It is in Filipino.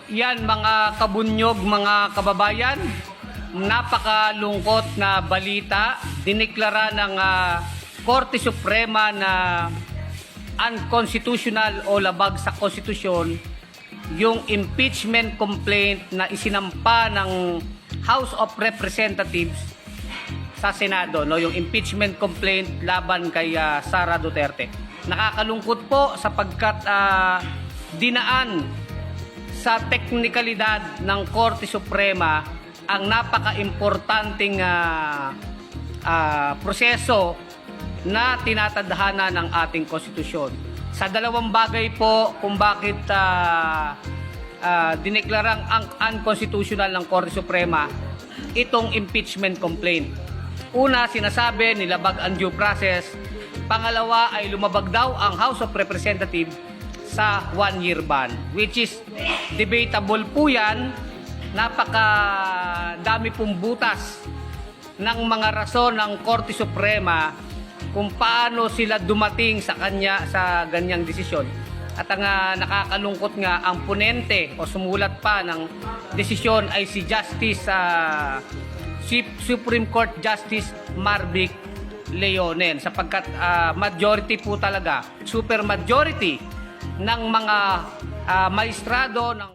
Yan mga kabunyog, mga kababayan, napakalungkot na balita. Diniklara ng Korte Suprema na unconstitutional o labag sa konstitusyon yung impeachment complaint na isinampa ng House of Representatives sa Senado, no, yung impeachment complaint laban kay Sara Duterte. Nakakalungkot po sapagkat dinaan sa teknikalidad ng Korte Suprema ang napaka-importanting proseso na tinatadhana ng ating konstitusyon. Sa dalawang bagay po kung bakit dineklarang unconstitutional ng Korte Suprema itong impeachment complaint. Una, sinasabi nilabag ang due process. Pangalawa ay lumabag daw ang House of Representatives sa 1-year ban, which is debatable po yan. Napakadami pong butas ng mga rason ng Korte Suprema kung paano sila dumating sa ganyang desisyon. At ang nakakalungkot nga, ang ponente o sumulat pa ng desisyon ay si Supreme Court Justice Marvick Leonen, sapagkat majority po talaga, super majority ng mga maestrado ng